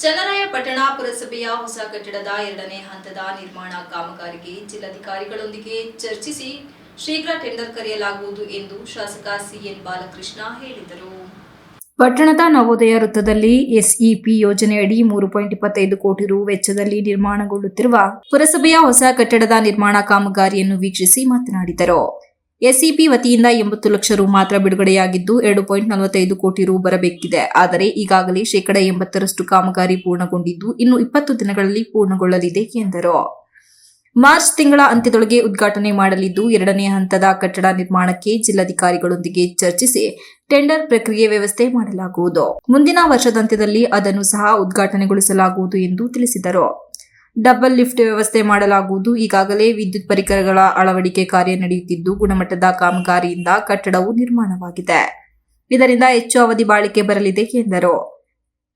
ಚನ್ನರಾಯಪಟ್ಟಣ ಪುರಸಭೆಯ ಹೊಸ ಕಟ್ಟಡದ 2ನೇ ಹಂತದ ನಿರ್ಮಾಣ ಕಾಮಗಾರಿಗೆ ಜಿಲ್ಲಾಧಿಕಾರಿಗಳೊಂದಿಗೆ ಚರ್ಚಿಸಿ ಶೀಘ್ರ ಟೆಂಡರ್ ಕರೆಯಲಾಗುವುದು ಎಂದು ಶಾಸಕ ಸಿಎನ್ ಬಾಲಕೃಷ್ಣ ಹೇಳಿದರು. ಪಟ್ಟಣದ ನವೋದಯ ವೃತ್ತದಲ್ಲಿ ಎಸ್ಇಪಿ ಯೋಜನೆಯಡಿ 3.25 ಕೋಟಿ ರು ವೆಚ್ಚದಲ್ಲಿ ನಿರ್ಮಾಣಗೊಳ್ಳುತ್ತಿರುವ ಪುರಸಭೆಯ ಹೊಸ ಕಟ್ಟಡದ ನಿರ್ಮಾಣ ಕಾಮಗಾರಿಯನ್ನು ವೀಕ್ಷಿಸಿ ಮಾತನಾಡಿದರು. ಎಸ್ಇಪಿ ವತಿಯಿಂದ 80 ಲಕ್ಷ ರು ಮಾತ್ರ ಬಿಡುಗಡೆಯಾಗಿದ್ದು 2.45 ಕೋಟಿ ರು ಬರಬೇಕಿದೆ. ಆದರೆ ಈಗಾಗಲೇ 80% ಕಾಮಗಾರಿ ಪೂರ್ಣಗೊಂಡಿದ್ದು ಇನ್ನು 20 ದಿನಗಳಲ್ಲಿ ಪೂರ್ಣಗೊಳ್ಳಲಿದೆ ಎಂದರು. ಮಾರ್ಚ್ ತಿಂಗಳ ಅಂತ್ಯದೊಳಗೆ ಉದ್ಘಾಟನೆ ಮಾಡಲಿದ್ದು 2ನೇ ಹಂತದ ಕಟ್ಟಡ ನಿರ್ಮಾಣಕ್ಕೆ ಜಿಲ್ಲಾಧಿಕಾರಿಗಳೊಂದಿಗೆ ಚರ್ಚಿಸಿ ಟೆಂಡರ್ ಪ್ರಕ್ರಿಯೆ ವ್ಯವಸ್ಥೆ ಮಾಡಲಾಗುವುದು. ಮುಂದಿನ ವರ್ಷದಾಂತ್ಯದಲ್ಲಿ ಅದನ್ನು ಸಹ ಉದ್ಘಾಟನೆಗೊಳಿಸಲಾಗುವುದು ಎಂದು ತಿಳಿಸಿದರು. ಡಬಲ್ ಲಿಫ್ಟ್ ವ್ಯವಸ್ಥೆ ಮಾಡಲಾಗುವುದು. ಈಗಾಗಲೇ ವಿದ್ಯುತ್ ಪರಿಕರಗಳ ಅಳವಡಿಕೆ ಕಾರ್ಯ ನಡೆಯುತ್ತಿದ್ದು ಗುಣಮಟ್ಟದ ಕಾಮಗಾರಿಯಿಂದ ಕಟ್ಟಡವು ನಿರ್ಮಾಣವಾಗಿದೆ. ಇದರಿಂದ ಹೆಚ್ಚು ಅವಧಿ ಬಾಳಿಕೆ ಬರಲಿದೆ ಎಂದರು.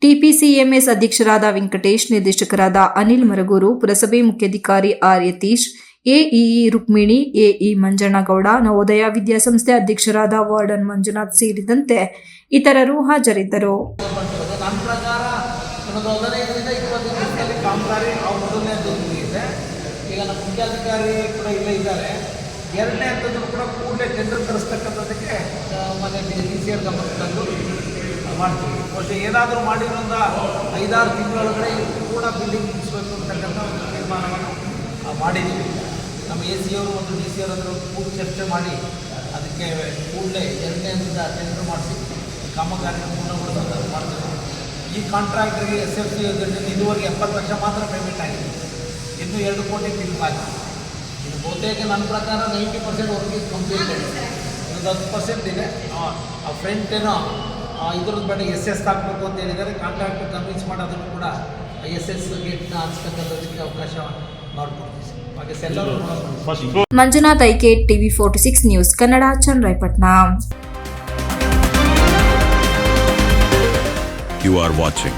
ಟಿಪಿಸಿಎಂಎಸ್ ಅಧ್ಯಕ್ಷರಾದ ವೆಂಕಟೇಶ್, ನಿರ್ದೇಶಕರಾದ ಅನಿಲ್ ಮರಗೂರು, ಪುರಸಭೆ ಮುಖ್ಯಾಧಿಕಾರಿ R Yatish, AEE Rukmini, AE Manjannagowda, Navodaya ವಿದ್ಯಾಸಂಸ್ಥೆ ಅಧ್ಯಕ್ಷರಾದ ವಾರ್ಡನ್ ಮಂಜುನಾಥ್ ಸೇರಿದಂತೆ ಇತರರು ಹಾಜರಿದ್ದರು. ಕಾಮಗಾರಿ ಮೊದಲನೇದು ಇದೆ. ಈಗ ನಮ್ಮ ಮುಖ್ಯಾಧಿಕಾರಿ ಕೂಡ ಇಲ್ಲೇ ಇದ್ದಾರೆ. 2ನೇ ಹಂತದ್ದು ಕೂಡ ಕೂಡಲೇ ಟೆಂಡರ್ ತರಿಸ್ತಕ್ಕಂಥದ್ದಕ್ಕೆ ಮೊನ್ನೆ DCR ಗಮನ ತಂದು ಮಾಡ್ತೀವಿ. ಬಹುಶಃ ಏನಾದರೂ ಮಾಡಿರೋಂಥ 5-6 ತಿಂಗಳೊಳಗಡೆ ಕೂಡ ಬಿಲ್ಡಿಂಗ್ ಮುಗಿಸ್ಬೇಕು ಅಂತಕ್ಕಂಥ ಒಂದು ತೀರ್ಮಾನವನ್ನು ಮಾಡಿದ್ದೀವಿ. ನಮ್ಮ AC ಅವರು ಒಂದು DC ಅವರು ಕೂಡ ಚರ್ಚೆ ಮಾಡಿ ಅದಕ್ಕೆ ಕೂಡಲೇ 2ನೇ ಹಂತದ ಟೆಂಡರ್ ಮಾಡಿಸಿ ಕಾಮಗಾರಿ ಪೂರ್ಣಗೊಳಿಸೋದು ಮಾಡ್ತೀವಿ. ಈ ಕಾಂಟ್ರಾಕ್ಟರ್ಗೆ SFC ಯೋಜನೆಯಲ್ಲಿ ಇದುವರೆಗೆ 70 ಲಕ್ಷ ಮಾತ್ರ ಪೇಮೆಂಟ್ ಆಗಿದೆ. ಇನ್ನೂ 2 ಕೋಟಿ ಬಿಲ್ ಬಾಕಿ. ಇದು ಬಹುತೇಕ ನನ್ನ ಪ್ರಕಾರ 90% ವರ್ಕಿಂಗ್ ಕಂಪ್ಲೀಟ್ ಆಗಿದೆ. ಇದು 10% ಇದೆ. ಆ ಫ್ರಂಟ್ ಏನೋ ಇದ್ರದ್ದು ಬೇಡ SS ಹಾಕಬೇಕು ಅಂತ ಹೇಳಿದರೆ ಕಾಂಟ್ರಾಕ್ಟರ್ ಕನ್ವಿನ್ಸ್ ಮಾಡೋದನ್ನು ಕೂಡ SS ಗೇಟ್ನ ಹಾಕ್ಸ್ತಕ್ಕಂಥದಕ್ಕೆ ಅವಕಾಶ ಮಾಡಿಕೊಡ್ತೀವಿ. ಹಾಗೆ seller Manjunath IK, TV 46 news Kannada, Channarayapatna. You are watching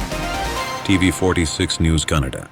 TV 46 News Kannada.